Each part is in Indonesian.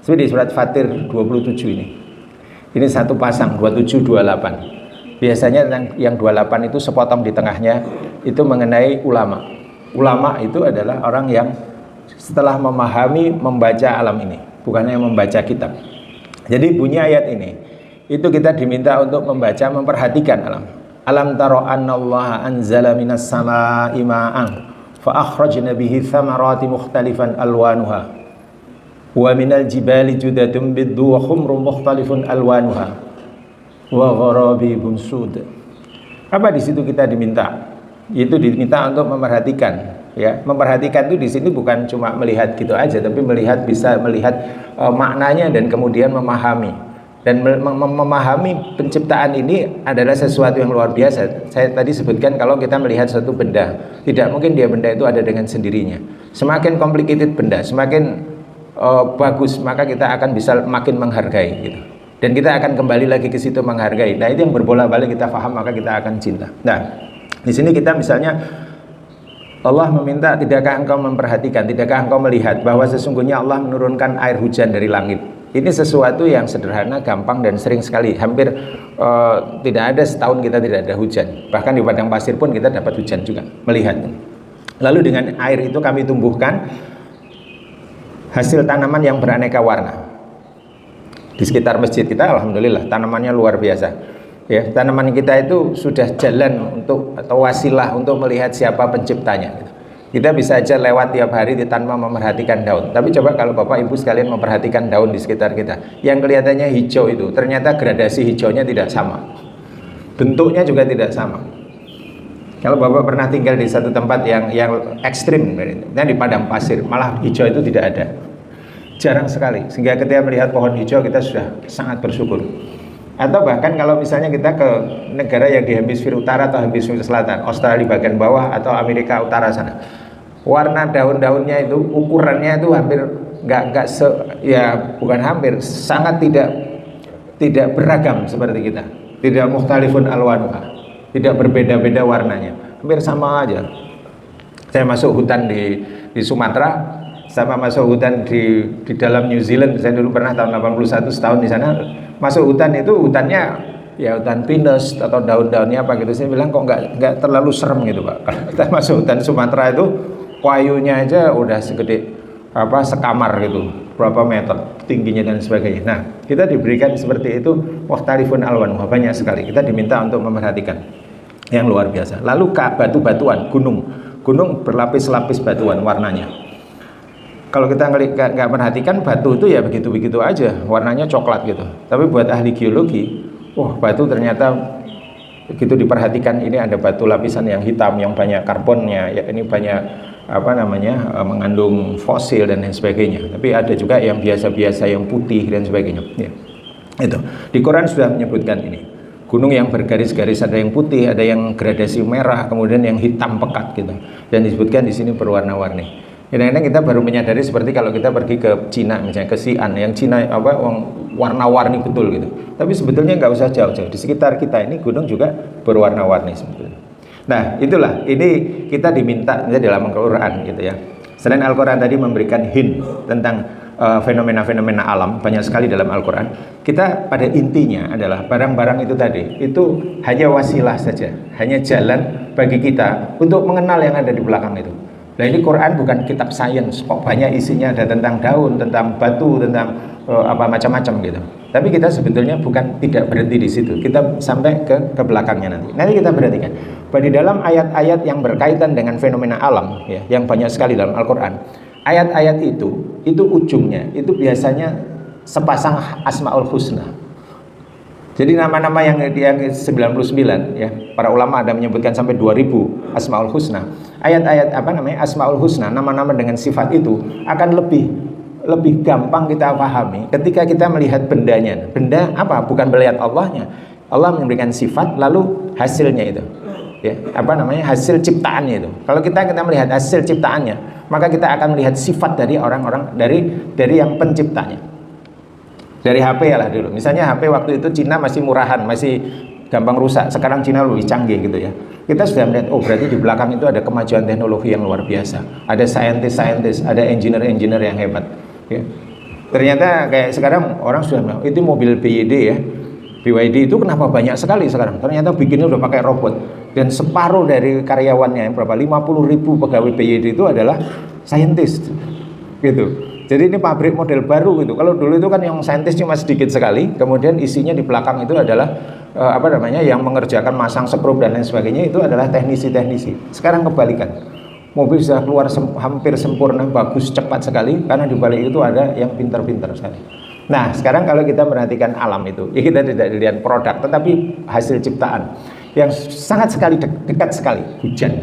Seperti di surat Fatir 27 ini. Ini satu pasang 27 28. Biasanya yang 28 itu sepotong di tengahnya itu mengenai ulama. Ulama itu adalah orang yang setelah memahami membaca alam ini, bukannya membaca kitab. Jadi bunyi ayat ini itu kita diminta untuk membaca, memperhatikan alam. Alam taro annallaha anzala minas samaa'i ma'an fa akhrajna bihi thamarati mukhtalifan alwanuha wa minal jibali judatun biddu wa khumrum mukhtalifun alwanuha wa gharabibun sud. Apa di situ kita diminta? Itu diminta untuk memperhatikan, ya. Memperhatikan itu di sini bukan cuma melihat gitu aja, tapi bisa melihat maknanya dan kemudian memahami. Dan memahami penciptaan ini adalah sesuatu yang luar biasa. Saya tadi sebutkan kalau kita melihat suatu benda, tidak mungkin benda itu ada dengan sendirinya. Semakin complicated benda, semakin bagus, maka kita akan bisa makin menghargai gitu. Dan kita akan kembali lagi ke situ menghargai. Nah, itu yang berbolak-balik kita paham, maka kita akan cinta. Nah, di sini kita misalnya Allah meminta, tidakkah engkau memperhatikan, tidakkah engkau melihat bahwa sesungguhnya Allah menurunkan air hujan dari langit. Ini sesuatu yang sederhana, gampang, dan sering sekali. Hampir tidak ada setahun kita tidak ada hujan. Bahkan di padang pasir pun kita dapat hujan juga, melihat. Lalu dengan air itu kami tumbuhkan hasil tanaman yang beraneka warna. Di sekitar masjid kita, alhamdulillah, tanamannya luar biasa. Ya, tanaman kita itu sudah jalan untuk atau wasilah untuk melihat siapa penciptanya. Kita bisa aja lewat tiap hari tanpa memperhatikan daun. Tapi coba kalau Bapak Ibu sekalian memperhatikan daun di sekitar kita, yang kelihatannya hijau itu, ternyata gradasi hijaunya tidak sama. Bentuknya juga tidak sama. Kalau Bapak pernah tinggal di satu tempat yang ekstrim, di padang pasir, malah hijau itu tidak ada. Jarang sekali. Sehingga ketika melihat pohon hijau kita sudah sangat bersyukur. Atau bahkan kalau misalnya kita ke negara yang di hemisfer utara atau hemisfer selatan, Australia bagian bawah atau Amerika utara sana, warna daun-daunnya itu, ukurannya itu hampir bukan hampir, sangat tidak beragam seperti kita. Tidak mukhtalifun alwanuha, tidak berbeda-beda warnanya, hampir sama aja. Saya masuk hutan di Sumatera, sama masuk hutan di dalam New Zealand. Saya dulu pernah tahun 81 setahun di sana. Masuk hutan itu, hutannya ya hutan pinus atau daun-daunnya apa gitu. Saya bilang kok nggak terlalu serem gitu Pak. Kalau kita masuk hutan Sumatera itu kayunya aja udah segede sekamar gitu, berapa meter tingginya dan sebagainya. Nah, kita diberikan seperti itu, mukhtalifun alwan, banyak sekali. Kita diminta untuk memperhatikan yang luar biasa. Lalu batu-batuan, gunung berlapis-lapis batuan warnanya. Kalau kita nggak perhatikan, batu itu ya begitu-begitu aja, warnanya coklat gitu. Tapi buat ahli geologi, batu ternyata begitu diperhatikan, ini ada batu lapisan yang hitam, yang banyak karbonnya, ya ini banyak mengandung fosil dan lain sebagainya. Tapi ada juga yang biasa-biasa, yang putih dan sebagainya. Ya, itu di Quran sudah menyebutkan ini. Gunung yang bergaris-garis, ada yang putih, ada yang gradasi merah, kemudian yang hitam pekat gitu. Dan disebutkan di sini berwarna-warni. Kadang-kadang kita baru menyadari seperti kalau kita pergi ke Cina, misalnya ke Xi'an, yang Cina warna-warni betul gitu. Tapi sebetulnya nggak usah jauh-jauh, di sekitar kita ini gunung juga berwarna-warni sebetulnya. Nah, itulah, ini kita diminta dalam Al-Quran gitu ya. Selain Al-Quran tadi memberikan hint tentang fenomena-fenomena alam, banyak sekali dalam Al-Quran. Kita pada intinya adalah barang-barang itu tadi, itu hanya wasilah saja, hanya jalan bagi kita untuk mengenal yang ada di belakang itu. Nah, ini Quran bukan kitab sains, kok banyak isinya ada tentang daun, tentang batu, tentang macam-macam gitu. Tapi kita sebetulnya bukan tidak berhenti di situ, kita sampai ke belakangnya nanti. Nanti kita perhatikan bahwa di dalam ayat-ayat yang berkaitan dengan fenomena alam, ya, yang banyak sekali dalam Al-Quran, ayat-ayat itu ujungnya itu biasanya sepasang asmaul husna. Jadi nama-nama yang 99 ya, para ulama ada menyebutkan sampai 2000 asmaul husna. Ayat-ayat asmaul husna, nama-nama dengan sifat itu akan lebih gampang kita pahami ketika kita melihat bendanya. Benda apa? Bukan melihat Allahnya. Allah memberikan sifat lalu hasilnya itu. Ya, hasil ciptaannya itu. Kalau kita melihat hasil ciptaannya, maka kita akan melihat sifat dari orang-orang dari yang penciptanya. Dari HP ya lah dulu. Misalnya HP waktu itu Cina masih murahan, masih gampang rusak. Sekarang Cina lebih canggih gitu ya. Kita sudah melihat, berarti di belakang itu ada kemajuan teknologi yang luar biasa. Ada saintis-saintis, ada engineer-engineer yang hebat. Ya. Ternyata kayak sekarang orang sudah bilang, itu mobil BYD ya. BYD itu kenapa banyak sekali sekarang? Ternyata bikinnya udah pakai robot. Dan separuh dari karyawannya, berapa? 50.000 pegawai BYD itu adalah saintis. Gitu. Jadi ini pabrik model baru gitu. Kalau dulu itu kan yang saintis cuma sedikit sekali, kemudian isinya di belakang itu adalah yang mengerjakan masang skrup dan lain sebagainya itu adalah teknisi-teknisi. Sekarang kebalikan. Mobil sudah keluar hampir sempurna, bagus, cepat sekali karena di balik itu ada yang pintar-pintar sekali. Nah, sekarang kalau kita perhatikan alam itu, ya kita tidak dilihat produk, tetapi hasil ciptaan yang sangat sekali dekat sekali, hujan.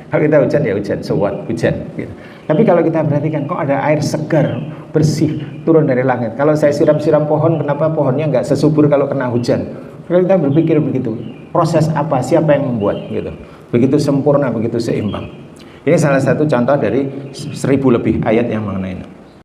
Kalau kita hujan ya hujan, hujan. Gitu. Tapi kalau kita perhatikan, kok ada air segar, bersih, turun dari langit. Kalau saya siram-siram pohon, kenapa pohonnya nggak sesubur kalau kena hujan? Kalau kita berpikir begitu, proses apa, siapa yang membuat? Gitu. Begitu sempurna, begitu seimbang. Ini salah satu contoh dari 1000 lebih ayat yang mengenai ini.